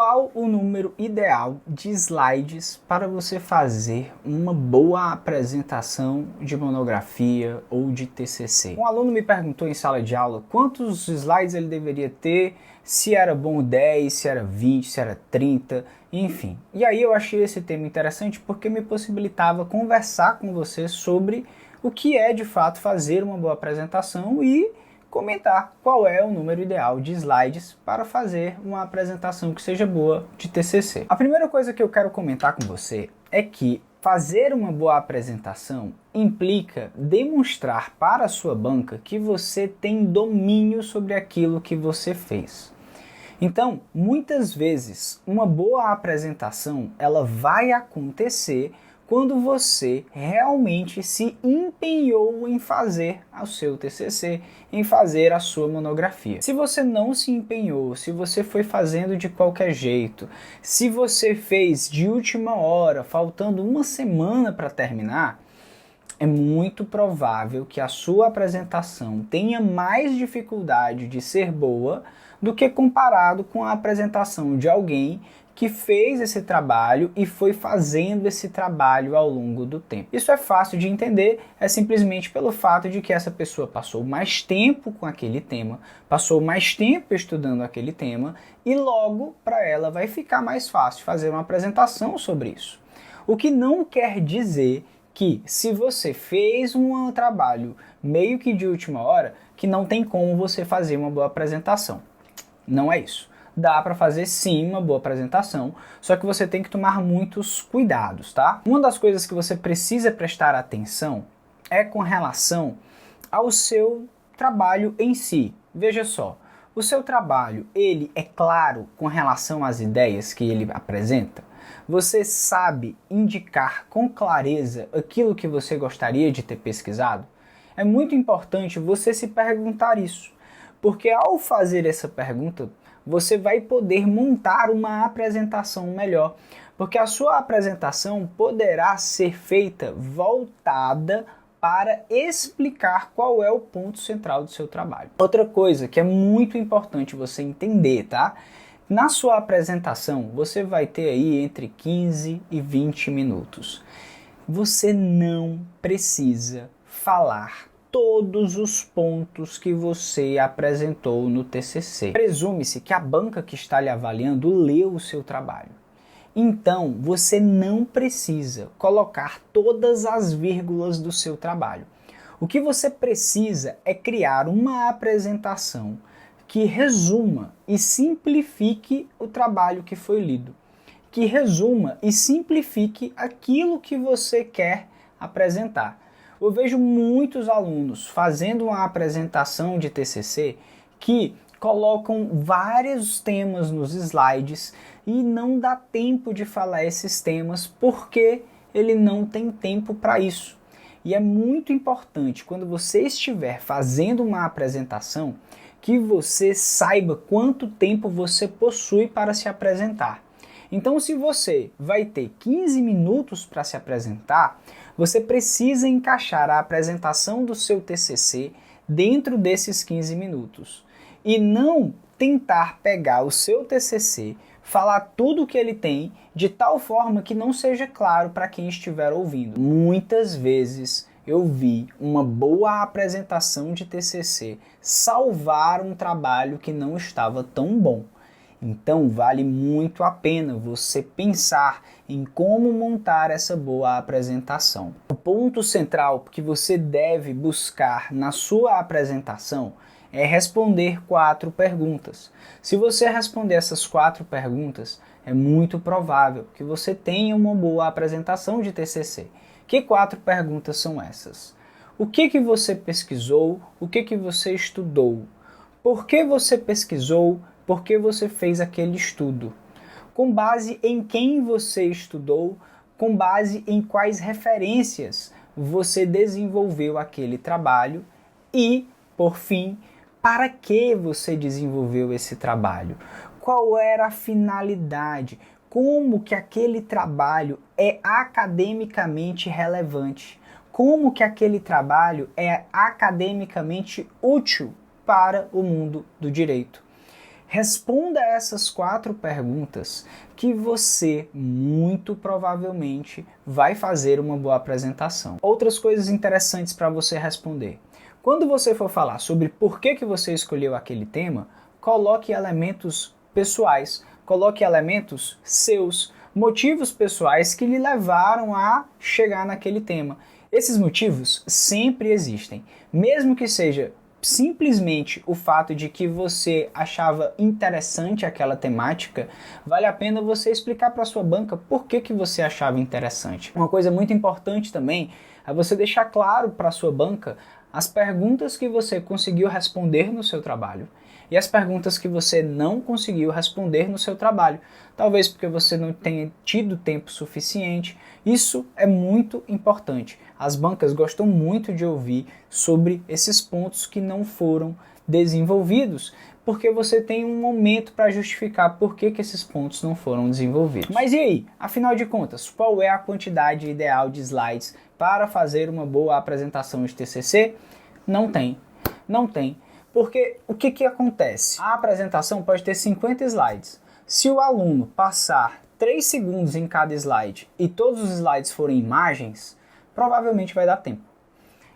Qual o número ideal de slides para você fazer uma boa apresentação de monografia ou de TCC? Um aluno me perguntou em sala de aula quantos slides ele deveria ter, se era bom 10, se era 20, se era 30, enfim. E aí eu achei esse tema interessante porque me possibilitava conversar com você sobre o que é de fato fazer uma boa apresentação e comentar qual é o número ideal de slides para fazer uma apresentação que seja boa de TCC. A primeira coisa que eu quero comentar com você é que fazer uma boa apresentação implica demonstrar para a sua banca que você tem domínio sobre aquilo que você fez. Então, muitas vezes, uma boa apresentação ela vai acontecer quando você realmente se empenhou em fazer o seu TCC, em fazer a sua monografia. Se você não se empenhou, se você foi fazendo de qualquer jeito, se você fez de última hora, faltando uma semana para terminar, é muito provável que a sua apresentação tenha mais dificuldade de ser boa do que comparado com a apresentação de alguém que fez esse trabalho e foi fazendo esse trabalho ao longo do tempo. Isso é fácil de entender, é simplesmente pelo fato de que essa pessoa passou mais tempo com aquele tema, passou mais tempo estudando aquele tema e logo para ela vai ficar mais fácil fazer uma apresentação sobre isso. O que não quer dizer que se você fez um trabalho meio que de última hora, que não tem como você fazer uma boa apresentação. Não é isso. Dá para fazer sim uma boa apresentação, só que você tem que tomar muitos cuidados, tá? Uma das coisas que você precisa prestar atenção é com relação ao seu trabalho em si. Veja só, o seu trabalho, ele é claro com relação às ideias que ele apresenta? Você sabe indicar com clareza aquilo que você gostaria de ter pesquisado? É muito importante você se perguntar isso, porque ao fazer essa pergunta, você vai poder montar uma apresentação melhor, porque a sua apresentação poderá ser feita voltada para explicar qual é o ponto central do seu trabalho. Outra coisa que é muito importante você entender, tá? Na sua apresentação, você vai ter aí entre 15 e 20 minutos. Você não precisa falar todos os pontos que você apresentou no TCC. Presume-se que a banca que está lhe avaliando leu o seu trabalho. Então, você não precisa colocar todas as vírgulas do seu trabalho. O que você precisa é criar uma apresentação que resuma e simplifique o trabalho que foi lido, que resuma e simplifique aquilo que você quer apresentar. Eu vejo muitos alunos fazendo uma apresentação de TCC que colocam vários temas nos slides e não dá tempo de falar esses temas porque ele não tem tempo para isso. E é muito importante quando você estiver fazendo uma apresentação que você saiba quanto tempo você possui para se apresentar. Então, se você vai ter 15 minutos para se apresentar, você precisa encaixar a apresentação do seu TCC dentro desses 15 minutos. E não tentar pegar o seu TCC, falar tudo o que ele tem, de tal forma que não seja claro para quem estiver ouvindo. Muitas vezes eu vi uma boa apresentação de TCC salvar um trabalho que não estava tão bom. Então vale muito a pena você pensar em como montar essa boa apresentação. O ponto central que você deve buscar na sua apresentação é responder 4 perguntas. Se você responder essas 4 perguntas, é muito provável que você tenha uma boa apresentação de TCC. Que 4 perguntas são essas? O que você pesquisou? O que você estudou? Por que você pesquisou? Por que você fez aquele estudo? Com base em quem você estudou? Com base em quais referências você desenvolveu aquele trabalho? E, por fim, para que você desenvolveu esse trabalho? Qual era a finalidade? Como que aquele trabalho é academicamente relevante? Como que aquele trabalho é academicamente útil para o mundo do direito? Responda essas 4 perguntas que você muito provavelmente vai fazer uma boa apresentação. Outras coisas interessantes para você responder. Quando você for falar sobre por que você escolheu aquele tema, coloque elementos pessoais, coloque elementos seus, motivos pessoais que lhe levaram a chegar naquele tema. Esses motivos sempre existem, mesmo que seja simplesmente o fato de que você achava interessante aquela temática, vale a pena você explicar para a sua banca por que você achava interessante. Uma coisa muito importante também é você deixar claro para a sua banca as perguntas que você conseguiu responder no seu trabalho e as perguntas que você não conseguiu responder no seu trabalho. Talvez porque você não tenha tido tempo suficiente. Isso é muito importante. As bancas gostam muito de ouvir sobre esses pontos que não foram desenvolvidos, porque você tem um momento para justificar por que esses pontos não foram desenvolvidos. Mas e aí? Afinal de contas, qual é a quantidade ideal de slides para fazer uma boa apresentação de TCC? Não tem. Não tem. Porque o que acontece? A apresentação pode ter 50 slides. Se o aluno passar 3 segundos em cada slide e todos os slides forem imagens, provavelmente vai dar tempo.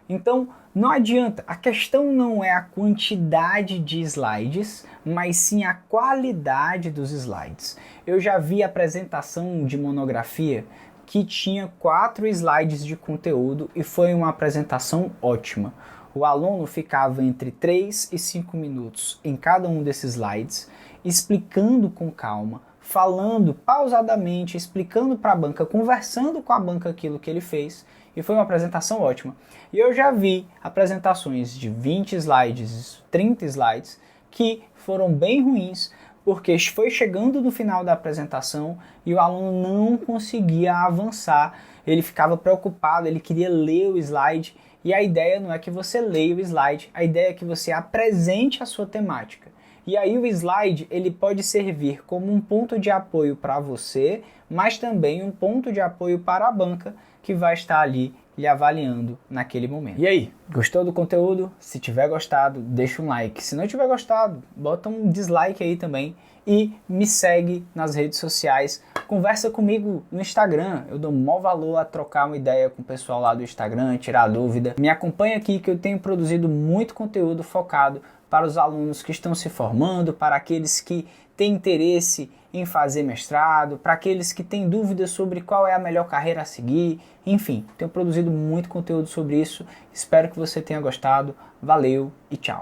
Então, não adianta. A questão não é a quantidade de slides, mas sim a qualidade dos slides. Eu já vi apresentação de monografia que tinha 4 slides de conteúdo e foi uma apresentação ótima. O aluno ficava entre 3 e 5 minutos em cada um desses slides, explicando com calma, falando pausadamente, explicando para a banca, conversando com a banca aquilo que ele fez, e foi uma apresentação ótima. E eu já vi apresentações de 20 slides, 30 slides, que foram bem ruins, porque foi chegando no final da apresentação e o aluno não conseguia avançar, ele ficava preocupado, ele queria ler o slide, e a ideia não é que você leia o slide, a ideia é que você apresente a sua temática. E aí o slide ele pode servir como um ponto de apoio para você, mas também um ponto de apoio para a banca que vai estar ali lhe avaliando naquele momento. E aí, gostou do conteúdo? Se tiver gostado, deixa um like. Se não tiver gostado, bota um dislike aí também e me segue nas redes sociais. Conversa comigo no Instagram, eu dou maior valor a trocar uma ideia com o pessoal lá do Instagram, tirar dúvida. Me acompanha aqui que eu tenho produzido muito conteúdo focado para os alunos que estão se formando, para aqueles que têm interesse em fazer mestrado, para aqueles que têm dúvidas sobre qual é a melhor carreira a seguir, enfim, tenho produzido muito conteúdo sobre isso. Espero que você tenha gostado. Valeu e tchau!